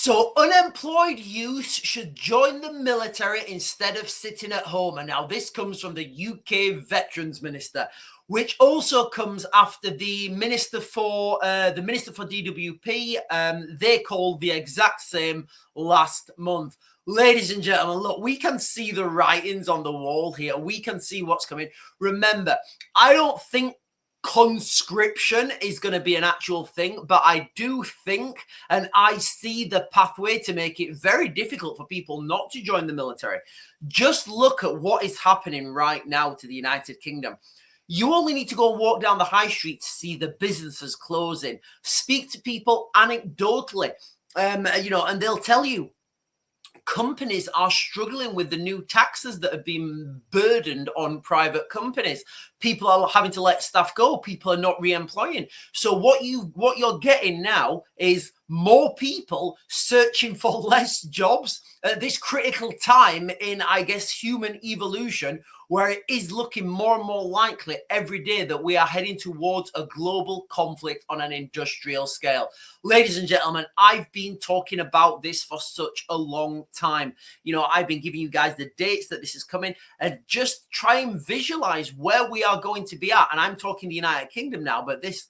So unemployed youth should join the military instead of sitting at home. And now this comes from the UK Veterans Minister, which also comes after the Minister for DWP. They called the exact same last month. Ladies and gentlemen, look, we can see the writings on the wall here. We can see what's coming. Remember, I don't think conscription is going to be an actual thing, but I do think, and I see the pathway to make it very difficult for people not to join the military. Just look at what is happening right now to the United Kingdom. You only need to go and walk down the high street to see the businesses closing. Speak to people anecdotally, and they'll tell you companies are struggling with the new taxes that have been burdened on private companies. People are having to let staff go. People are not re-employing. So what you're getting now is more people searching for less jobs at this critical time in, I guess, human evolution, where it is looking more and more likely every day that we are heading towards a global conflict on an industrial scale. Ladies and gentlemen, I've been talking about this for such a long time. I've been giving you guys the dates that this is coming, and just try and visualize where we are going to be at. And I'm talking the United Kingdom now, but this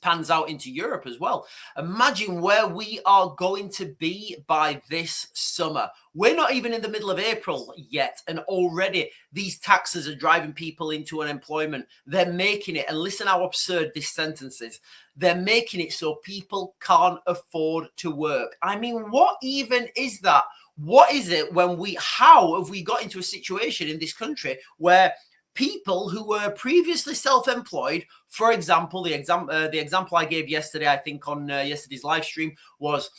pans out into Europe as well. Imagine where we are going to be by this summer. We're not even in the middle of April yet, and already these taxes are driving people into unemployment. They're making it, and listen how absurd this sentence is, they're making it so people can't afford to work. I mean, what even is that? What is it how have we got into a situation in this country where people who were previously self-employed, for example, the example I gave yesterday, I think on yesterday's live stream was,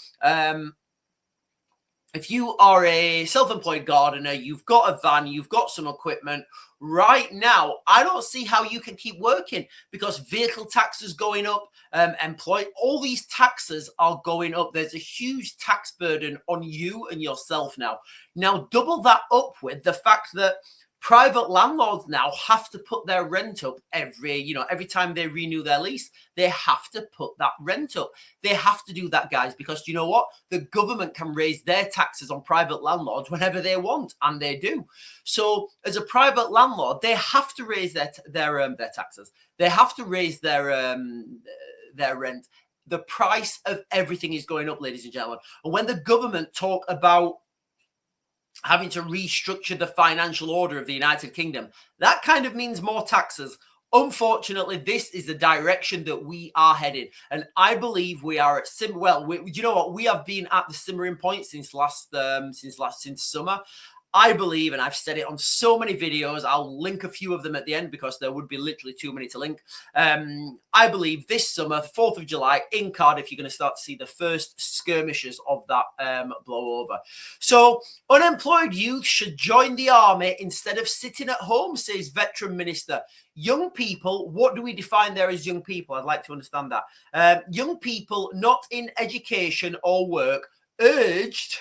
if you are a self-employed gardener, you've got a van, you've got some equipment, right now, I don't see how you can keep working because vehicle taxes going up, all these taxes are going up. There's a huge tax burden on you and yourself now. Now, double that up with the fact that private landlords now have to put their rent up every time they renew their lease. They have to put that rent up. They have to do that, guys, because you know what? The government can raise their taxes on private landlords whenever they want, and they do. So as a private landlord, they have to raise their taxes. They have to raise their rent. The price of everything is going up, ladies and gentlemen. And when the government talk about having to restructure the financial order of the United Kingdom, that kind of means more taxes. Unfortunately, this is the direction that we are headed, and I believe we are at we have been at the simmering point since summer. I believe, and I've said it on so many videos, I'll link a few of them at the end because there would be literally too many to link. I believe this summer, 4th of July, in Cardiff, you're going to start to see the first skirmishes of that blow over. So unemployed youth should join the army instead of sitting at home, says Veteran Minister. Young people, what do we define there as young people? I'd like to understand that. Young people not in education or work urged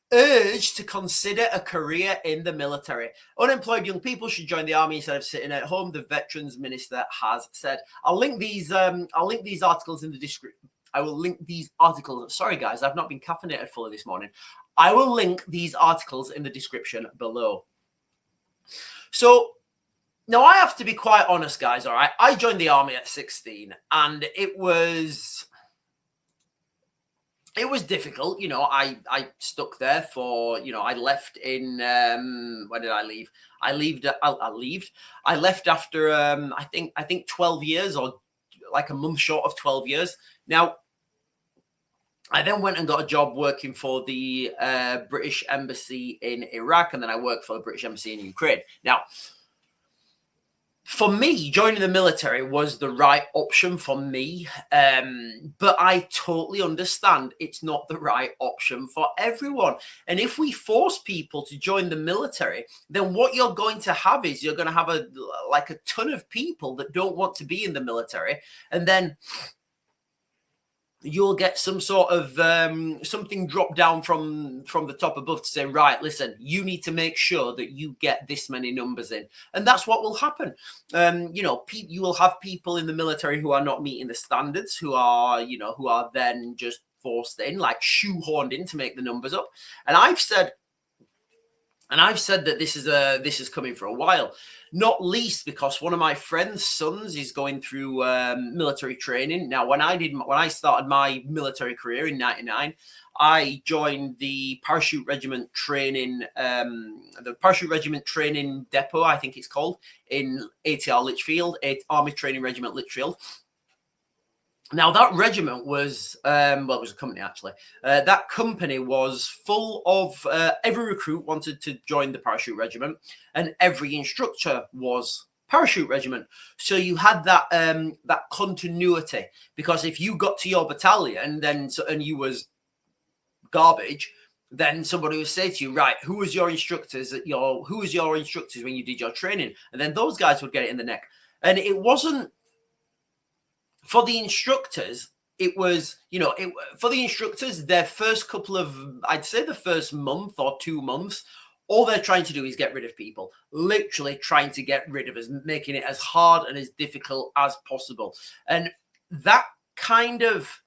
to consider a career in the military. Unemployed young people should join the army instead of sitting at home, the Veterans Minister has said. I'll link these articles in the description. I will link these articles. Sorry, guys, I've not been caffeinated fully this morning. I will link these articles in the description below. So now I have to be quite honest, guys, all right? I joined the army at 16, and it was difficult. I stuck there for, I left in, when did I leave? I left after, I think 12 years, or like a month short of 12 years. Now, I then went and got a job working for the British Embassy in Iraq, and then I worked for the British Embassy in Ukraine. Now, for me, joining the military was the right option for me, but I totally understand it's not the right option for everyone. And if we force people to join the military, then what you're going to have is you're going to have a ton of people that don't want to be in the military, and then you'll get some sort of something drop down from the top above to say, right, listen, you need to make sure that you get this many numbers in. And that's what will happen. You will have people in the military who are not meeting the standards, who are then just forced in, like shoehorned in to make the numbers up. And I've said that this is coming for a while, not least because one of my friend's sons is going through military training. Now, when I started my military career in '99, I joined the parachute regiment training, depot, I think it's called, in ATR Litchfield, Army Training Regiment Litchfield. Now, that regiment was, it was a company, actually. That company was full of, every recruit wanted to join the parachute regiment, and every instructor was parachute regiment. So you had that continuity, because if you got to your battalion and you was garbage, then somebody would say to you, right, who was your instructors when you did your training? And then those guys would get it in the neck. And it wasn't, for the instructors, it was, for the instructors, their first couple of, I'd say the first month or 2 months, all they're trying to do is get rid of people, literally trying to get rid of us, making it as hard and as difficult as possible. And that kind of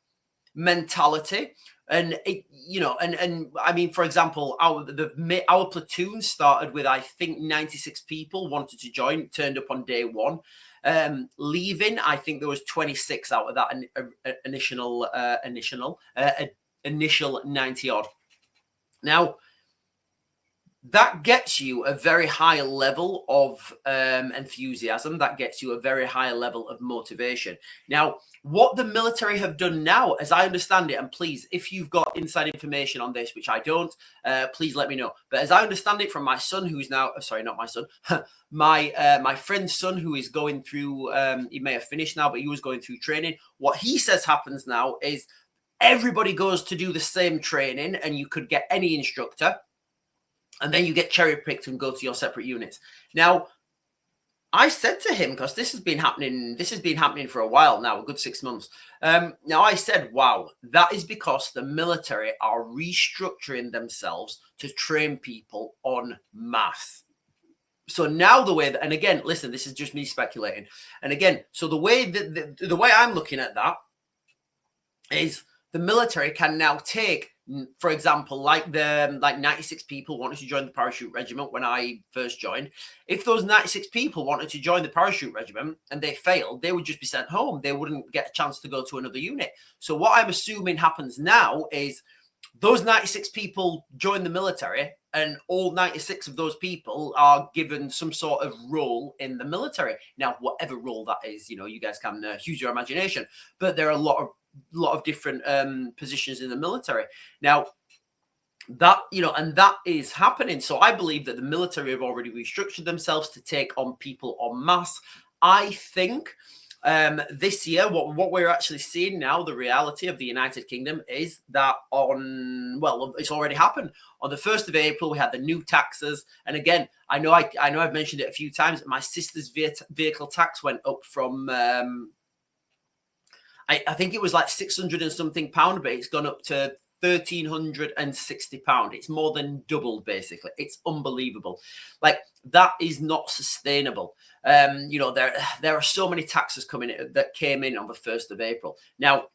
mentality, and it, and I mean, for example, our platoon started with, I think, 96 people wanted to join, turned up on day one. Leaving, I think there was 26 out of that initial 90 odd. Now, that gets you a very high level of enthusiasm. That gets you a very high level of motivation. Now, what the military have done now, as I understand it, and please, if you've got inside information on this, which I don't, please let me know. But as I understand it from my son, who's now, sorry, not my son, my friend's son, who is going through, he may have finished now, but he was going through training. What he says happens now is everybody goes to do the same training, and you could get any instructor, and then you get cherry picked and go to your separate units. Now, I said to him, because this has been happening for a while now, a good 6 months. Now, I said, wow, that is because the military are restructuring themselves to train people en masse. So now the way that, and again, listen, this is just me speculating. And again, so the way I'm looking at that is the military can now take, for example, like 96 people wanted to join the parachute regiment when I first joined. If those 96 people wanted to join the parachute regiment and they failed, they would just be sent home. They wouldn't get a chance to go to another unit. So what I'm assuming happens now is those 96 people join the military, and all 96 of those people are given some sort of role in the military. Now, whatever role that is, you guys can use your imagination, but there are a lot of different positions in the military now, that and that is happening. So I believe that the military have already restructured themselves to take on people en masse. I think this year, what we're actually seeing now, the reality of the United Kingdom is that it's already happened. On the 1st of April, we had the new taxes. And again, I know I've mentioned it a few times. My sister's vehicle tax went up from, I think it was like 600 and something pound, but it's gone up to £1,360. It's more than doubled, basically. It's unbelievable. Like, that is not sustainable. There are so many taxes that came in on the 1st of April. Now,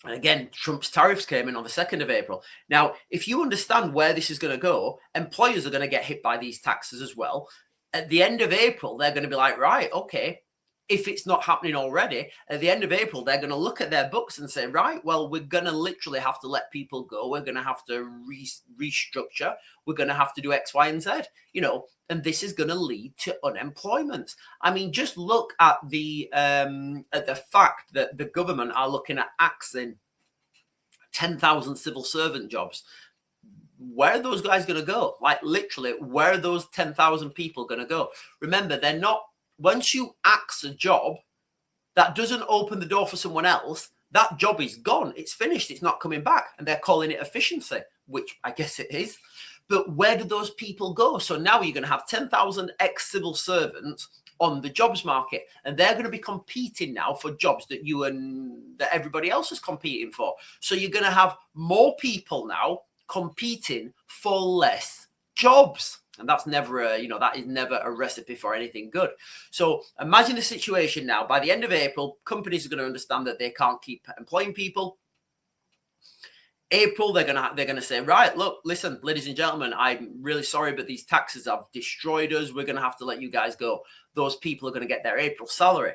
again, Trump's tariffs came in on the 2nd of April. Now, if you understand where this is going to go, employers are going to get hit by these taxes as well. At the end of April, they're going to be like, right, okay, if it's not happening already, at the end of April, they're going to look at their books and say, right, well, we're going to literally have to let people go. We're going to have to restructure. We're going to have to do X, Y, and Z, and this is going to lead to unemployment. I mean, just look at the fact that the government are looking at axing 10,000 civil servant jobs. Where are those guys going to go? Like, literally, where are those 10,000 people going to go? Remember, they're not. Once you axe a job, that doesn't open the door for someone else. That job is gone. It's finished. It's not coming back. And they're calling it efficiency, which I guess it is. But where do those people go? So now you're going to have 10,000 ex-civil servants on the jobs market, and they're going to be competing now for jobs that everybody else is competing for. So you're going to have more people now competing for less jobs. And that's never that is never a recipe for anything good. So imagine the situation now. By the end of April, companies are going to understand that they can't keep employing people. April, they're gonna say, right, look, listen, ladies and gentlemen, I'm really sorry, but these taxes have destroyed us. We're gonna have to let you guys go. Those people are gonna get their April salary.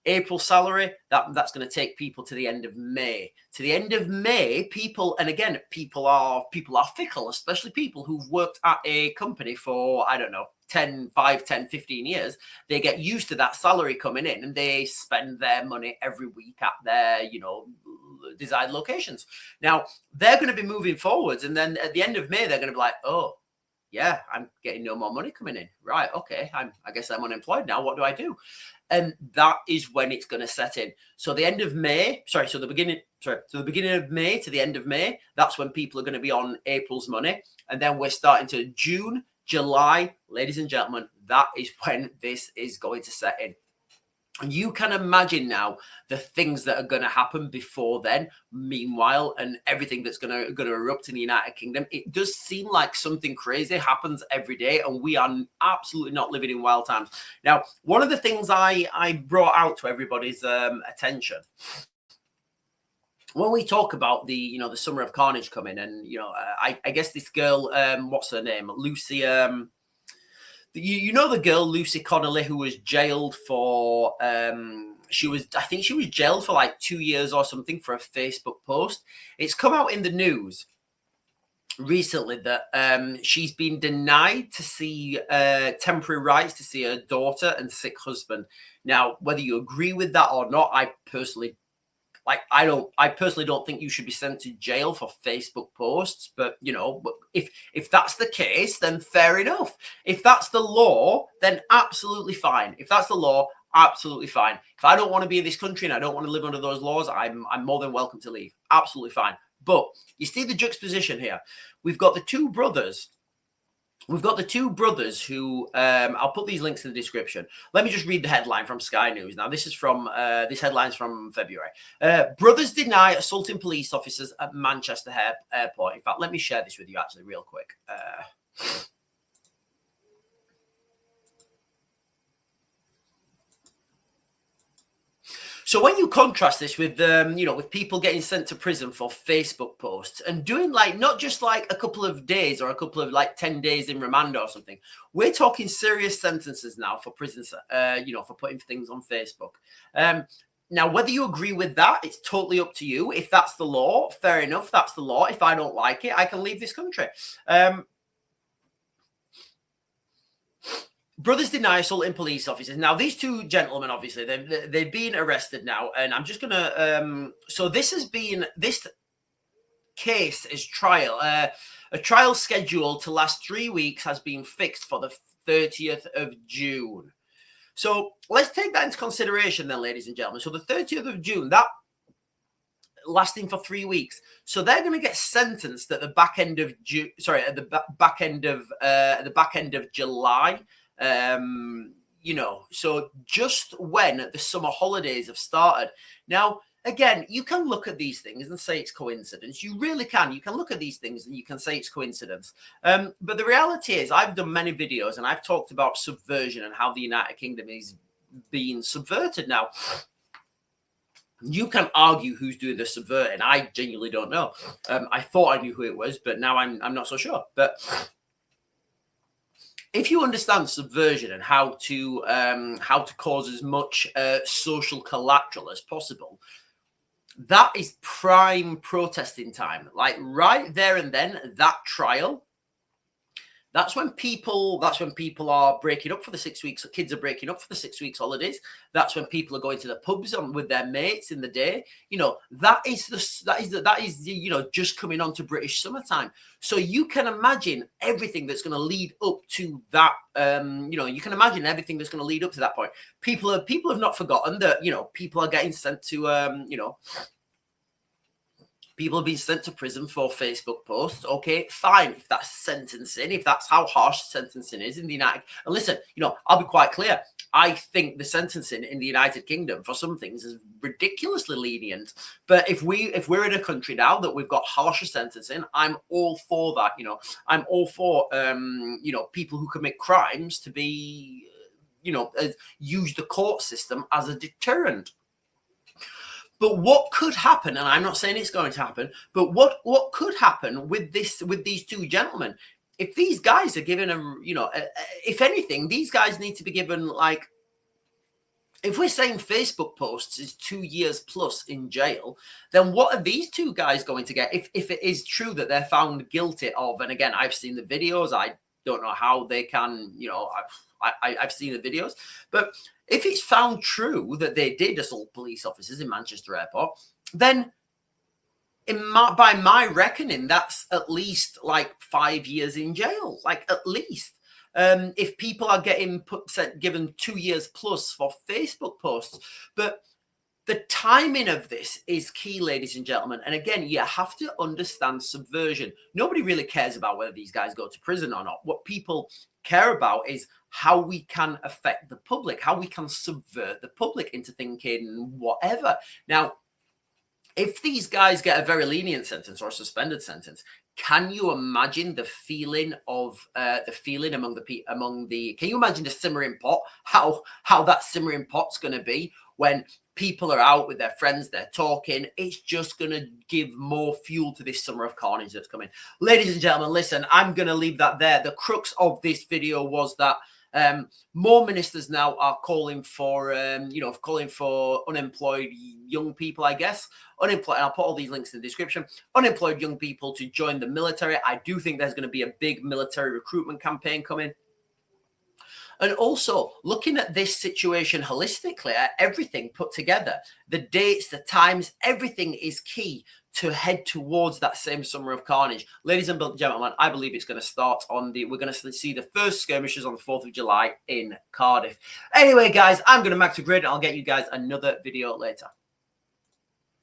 April salary, that's going to take people to the end of May. To the end of May, people, and again, people are fickle, especially people who've worked at a company for, I don't know, 5, 10, 15 years. They get used to that salary coming in and they spend their money every week at their, desired locations. Now, they're going to be moving forwards. And then at the end of May, they're going to be like, oh, yeah, I'm getting no more money coming in. Right. Okay. I guess I'm unemployed now. What do I do? And that is when it's going to set in. So the end of May, the beginning of May to the end of May, that's when people are going to be on April's money. And then we're starting to June, July, ladies and gentlemen, that is when this is going to set in. And you can imagine now the things that are going to happen before then, meanwhile, and everything that's going to erupt in the United Kingdom. It does seem like something crazy happens every day, and we are absolutely not living in wild times. Now, one of the things I brought out to everybody's attention when we talk about the summer of carnage coming, and I guess this girl, what's her name, Lucy. The girl Lucy Connolly, who was jailed for I think she was jailed for like 2 years or something for a Facebook post. It's come out in the news recently that she's been denied to see temporary rights to see her daughter and sick husband. Now, whether you agree with that or not, I personally don't think you should be sent to jail for Facebook posts, but if that's the case, then fair enough. If that's the law, then absolutely fine. If that's the law, absolutely fine. If I don't want to be in this country and I don't want to live under those laws, I'm more than welcome to leave. Absolutely fine. But you see the juxtaposition here. We've got the two brothers. Who, I'll put these links in the description. Let me just read the headline from Sky News. Now, this headline's from February. Brothers deny assaulting police officers at Manchester Airport. In fact, let me share this with you actually real quick. So when you contrast this with, with people getting sent to prison for Facebook posts and doing not just a couple of days or a couple of 10 days in remand or something, we're talking serious sentences now for prisons, for putting things on Facebook. Now, whether you agree with that, it's totally up to you. If that's the law, fair enough. That's the law. If I don't like it, I can leave this country. Brothers deny assaulting police officers. Now, these two gentlemen, obviously, they've been arrested now, and I'm just gonna. So this case is trial. A trial scheduled to last 3 weeks has been fixed for the 30th of June. So let's take that into consideration, then, ladies and gentlemen. So the 30th of June, that lasting for 3 weeks. So they're going to get sentenced at the back end of June. Sorry, at the back end of July. So just when the summer holidays have started. Now, again, you can look at these things and say it's coincidence. You really can. You can look at these things and you can say it's coincidence. But the reality is, I've done many videos and I've talked about subversion and how the United Kingdom is being subverted now. You can argue who's doing the subverting. I genuinely don't know. I thought I knew who it was, but now I'm not so sure. But if you understand subversion and how to cause as much social collateral as possible, that is prime protesting time. Right there and then, that trial. That's when people are breaking up for the 6 weeks. Kids are breaking up for the 6 weeks holidays. That's when people are going to the pubs with their mates in the day. That is just coming on to British summertime. So you can imagine everything that's going to lead up to that. You can imagine everything that's going to lead up to that point. People have not forgotten that people are getting sent to People have been sent to prison for Facebook posts. Okay, fine. If that's sentencing, if that's how harsh sentencing is in the United, and listen, I'll be quite clear. I think the sentencing in the United Kingdom for some things is ridiculously lenient. But if we're in a country now that we've got harsher sentencing, I'm all for that. I'm all for people who commit crimes to be use the court system as a deterrent. But what could happen, and I'm not saying it's going to happen, but what could happen with these two gentlemen? If these guys are given if anything, these guys need to be given, like, if we're saying Facebook posts is 2 years plus in jail, then what are these two guys going to get if it is true that they're found guilty of? And again, I've seen the videos. I don't know how they can, I've seen the videos, but if it's found true that they did assault police officers in Manchester Airport, then by my reckoning, that's at least like 5 years in jail, like at least. If people are getting given 2 years plus for Facebook posts. But the timing of this is key, ladies and gentlemen. And again, you have to understand subversion. Nobody really cares about whether these guys go to prison or not. What people care about is how we can affect the public, how we can subvert the public into thinking whatever. Now, if these guys get a very lenient sentence or a suspended sentence, can you imagine the feeling of among the can you imagine the simmering pot, how that simmering pot's going to be when people are out with their friends, they're talking? It's just going to give more fuel to this summer of carnage that's coming. Ladies and gentlemen, listen, I'm going to leave that there. The crux of this video was that more ministers now are calling for unemployed young people, I guess. Unemployed, and I'll put all these links in the description. Unemployed young people to join the military. I do think there's going to be a big military recruitment campaign coming. And also looking at this situation holistically, everything put together, the dates, the times, everything is key to head towards that same summer of carnage. Ladies and gentlemen, I believe it's going to start we're going to see the first skirmishes on the 4th of July in Cardiff. Anyway, guys, I'm going to max the grid and I'll get you guys another video later.